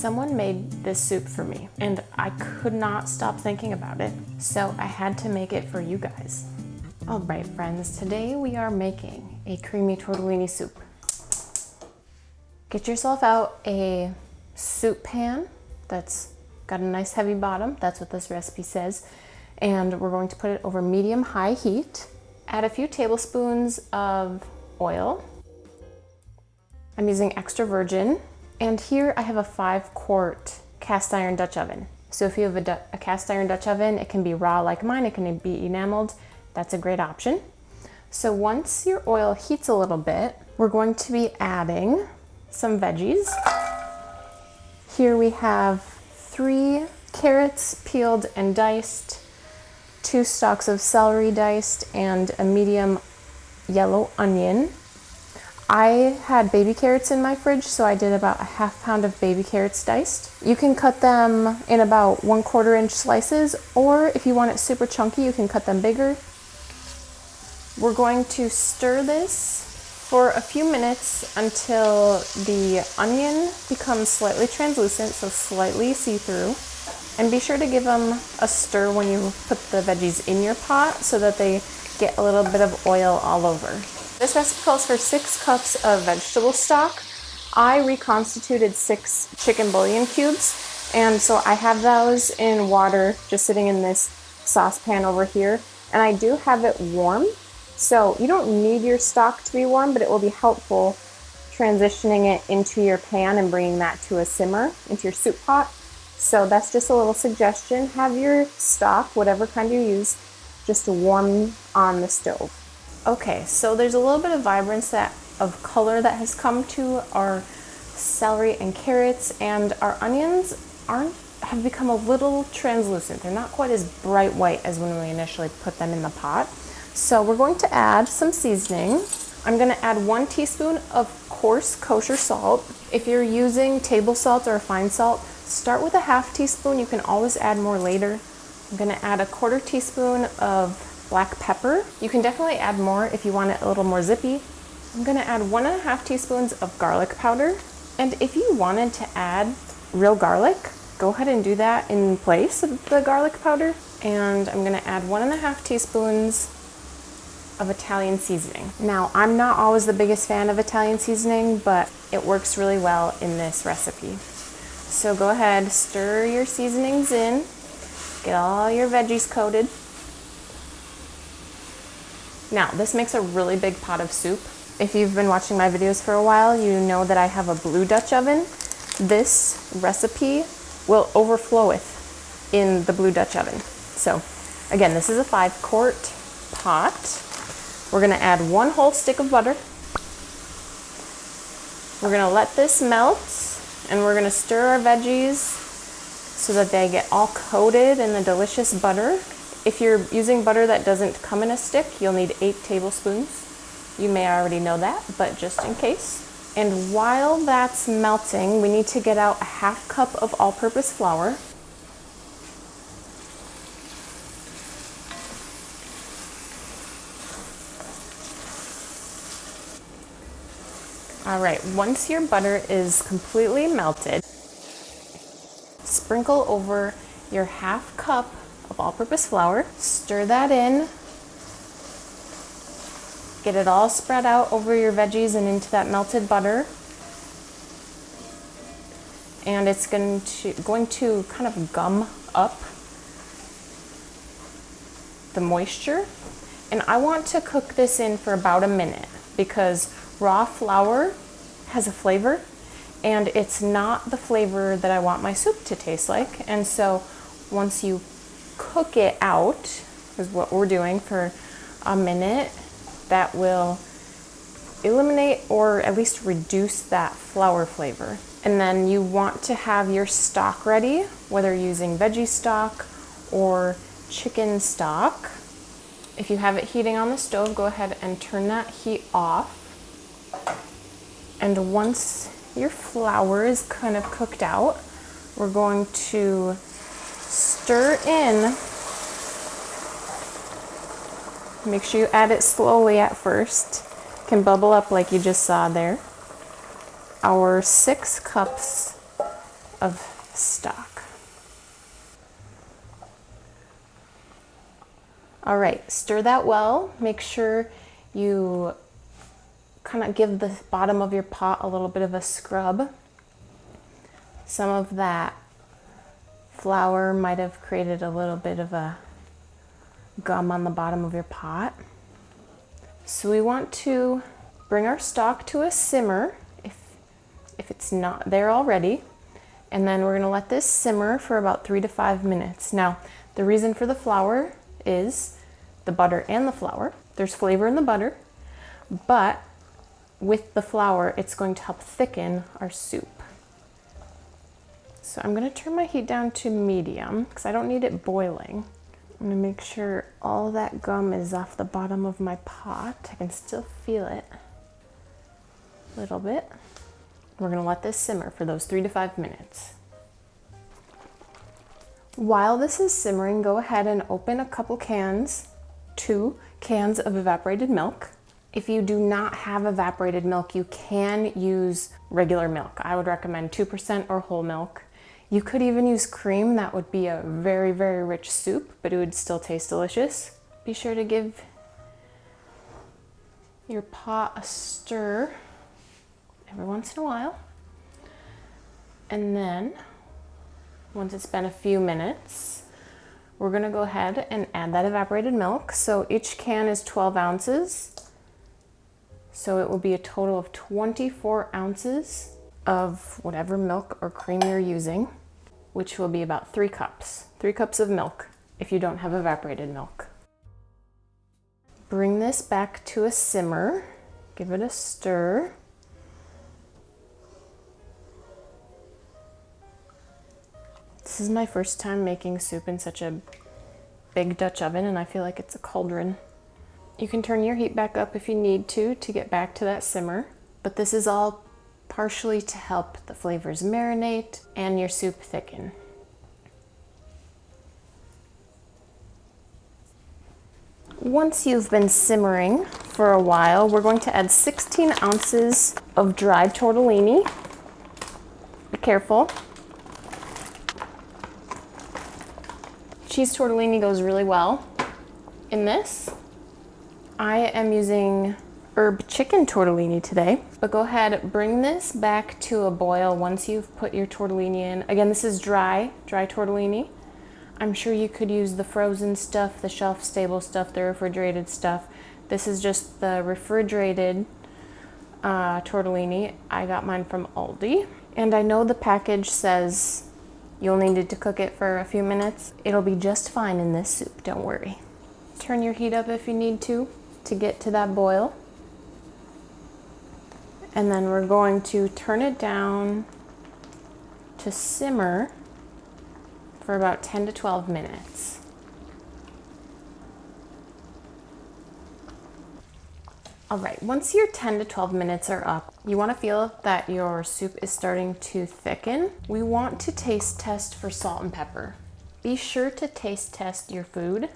Someone made this soup for me and I could not stop thinking about it, so I had to make it for you guys. All right, friends, today we are making a creamy tortellini soup. Get yourself out a soup pan that's got a nice heavy bottom. That's what this recipe says. And we're going to put it over medium-high heat. Add a few tablespoons of oil. I'm using extra virgin. And here I have a 5-quart cast iron Dutch oven. So if you have a cast iron Dutch oven, it can be raw like mine, it can be enameled. That's a great option. So once your oil heats a little bit, we're going to be adding some veggies. Here we have 3 carrots peeled and diced, 2 stalks of celery diced, and a medium yellow onion. I had baby carrots in my fridge, so I did about a ½ pound of baby carrots diced. You can cut them in about 1/4 inch slices, or if you want it super chunky, you can cut them bigger. We're going to stir this for a few minutes until the onion becomes slightly translucent, so slightly see-through. And be sure to give them a stir when you put the veggies in your pot so that they get a little bit of oil all over. This recipe calls for 6 cups of vegetable stock. I reconstituted 6 chicken bouillon cubes, and so I have those in water just sitting in this saucepan over here, and I do have it warm. So you don't need your stock to be warm, but it will be helpful transitioning it into your pan and bringing that to a simmer into your soup pot. So that's just a little suggestion. Have your stock, whatever kind you use, just warm on the stove. Okay, so there's a little bit of vibrance of color that has come to our celery and carrots, and our onions have become a little translucent. They're not quite as bright white as when we initially put them in the pot. So we're going to add some seasoning. I'm going to add 1 teaspoon of coarse kosher salt. If you're using table salt or fine salt, start with a ½ teaspoon. You can always add more later. I'm going to add a 1/4 teaspoon of black pepper. You can definitely add more if you want it a little more zippy. I'm going to add 1½ teaspoons of garlic powder. And if you wanted to add real garlic, go ahead and do that in place of the garlic powder. And I'm going to add 1½ teaspoons of Italian seasoning. Now, I'm not always the biggest fan of Italian seasoning, but it works really well in this recipe. So go ahead, stir your seasonings in, get all your veggies coated. Now, this makes a really big pot of soup. If you've been watching my videos for a while, you know that I have a blue Dutch oven. This recipe will overflow in the blue Dutch oven. So again, this is a 5-quart pot. We're gonna add 1 whole stick of butter. We're gonna let this melt, and we're gonna stir our veggies so that they get all coated in the delicious butter. If you're using butter that doesn't come in a stick, you'll need 8 tablespoons. You may already know that, but just in case. And while that's melting, we need to get out a ½ cup of all-purpose flour. All right, once your butter is completely melted, sprinkle over your ½ cup of all-purpose flour, stir that in, get it all spread out over your veggies and into that melted butter. And it's going to kind of gum up the moisture. And I want to cook this in for about a minute because raw flour has a flavor, and it's not the flavor that I want my soup to taste like. And so once you cook it out, is what we're doing for a minute, that will eliminate or at least reduce that flour flavor. And then you want to have your stock ready, whether you're using veggie stock or chicken stock. If you have it heating on the stove, go ahead and turn that heat off. And once your flour is kind of cooked out, we're going to stir in. Make sure you add it slowly at first. It can bubble up like you just saw there. Our 6 cups of stock. All right, stir that well. Make sure you kind of give the bottom of your pot a little bit of a scrub. Some of that flour might have created a little bit of a gum on the bottom of your pot. So we want to bring our stock to a simmer if it's not there already. And then we're gonna let this simmer for about 3 to 5 minutes. Now, the reason for the flour is the butter and the flour. There's flavor in the butter, but with the flour, it's going to help thicken our soup. So I'm gonna turn my heat down to medium because I don't need it boiling. I'm gonna make sure all that gum is off the bottom of my pot. I can still feel it a little bit. We're gonna let this simmer for those 3 to 5 minutes. While this is simmering, go ahead and open a couple cans, 2 cans of evaporated milk. If you do not have evaporated milk, you can use regular milk. I would recommend 2% or whole milk. You could even use cream. That would be a very, very rich soup, but it would still taste delicious. Be sure to give your pot a stir every once in a while. And then, once it's been a few minutes, we're gonna go ahead and add that evaporated milk. So each can is 12 ounces. So it will be a total of 24 ounces of whatever milk or cream you're using, which will be about 3 cups. 3 cups of milk if you don't have evaporated milk. Bring this back to a simmer. Give it a stir. This is my first time making soup in such a big Dutch oven, and I feel like it's a cauldron. You can turn your heat back up if you need to get back to that simmer, but this is all partially to help the flavors marinate and your soup thicken. Once you've been simmering for a while, we're going to add 16 ounces of dried tortellini. Be careful. Cheese tortellini goes really well in this. I am using herb chicken tortellini today, but go ahead, bring this back to a boil once you've put your tortellini in. Again, this is dry tortellini. I'm sure you could use the frozen stuff, the shelf stable stuff, the refrigerated stuff. This is just the refrigerated tortellini. I got mine from Aldi. And I know the package says you'll need to cook it for a few minutes. It'll be just fine in this soup, don't worry. Turn your heat up if you need to get to that boil. And then we're going to turn it down to simmer for about 10 to 12 minutes. All right, once your 10 to 12 minutes are up, you want to feel that your soup is starting to thicken. We want to taste test for salt and pepper. Be sure to taste test your food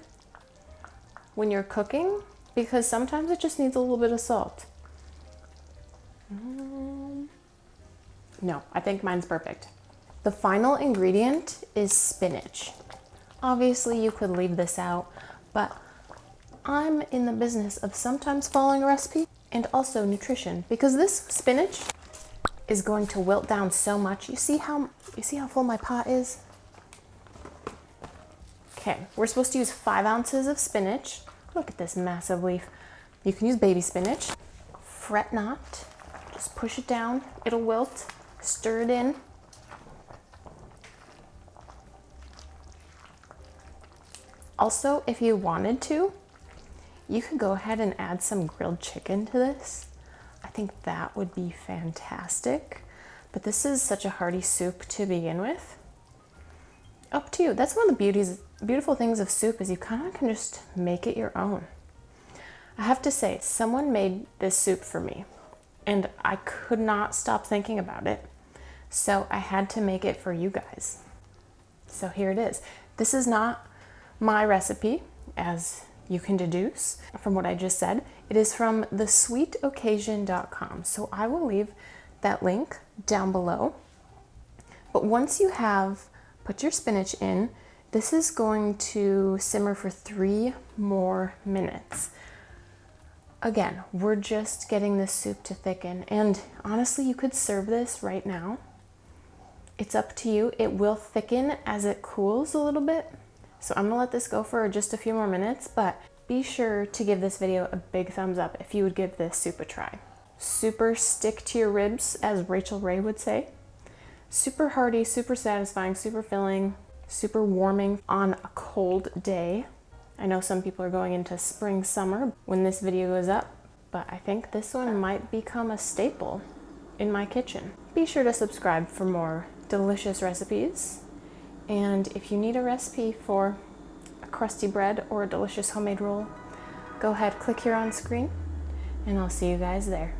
when you're cooking, because sometimes it just needs a little bit of salt. No, I think mine's perfect. The final ingredient is spinach. Obviously, you could leave this out, but I'm in the business of sometimes following a recipe and also nutrition, because this spinach is going to wilt down so much. You see how full my pot is? Okay, we're supposed to use 5 ounces of spinach. Look at this massive leaf. You can use baby spinach. Fret not, just push it down. It'll wilt, stir it in. Also, if you wanted to, you could go ahead and add some grilled chicken to this. I think that would be fantastic. But this is such a hearty soup to begin with. Up to you. That's one of the beautiful things of soup, is you kind of can just make it your own. I have to say, someone made this soup for me, and I could not stop thinking about it. So I had to make it for you guys. So here it is. This is not my recipe, as you can deduce from what I just said. It is from thesweetoccasion.com. So I will leave that link down below. But once you have put your spinach in, this is going to simmer for 3 more minutes. Again, we're just getting this soup to thicken, and honestly, you could serve this right now. It's up to you. It will thicken as it cools a little bit. So I'm gonna let this go for just a few more minutes, but be sure to give this video a big thumbs up if you would give this soup a try. Super stick to your ribs, as Rachel Ray would say. Super hearty, super satisfying, super filling, super warming on a cold day. I know some people are going into spring, summer when this video goes up, but I think this one might become a staple in my kitchen. Be sure to subscribe for more delicious recipes. And if you need a recipe for a crusty bread or a delicious homemade roll, go ahead, click here on screen, and I'll see you guys there.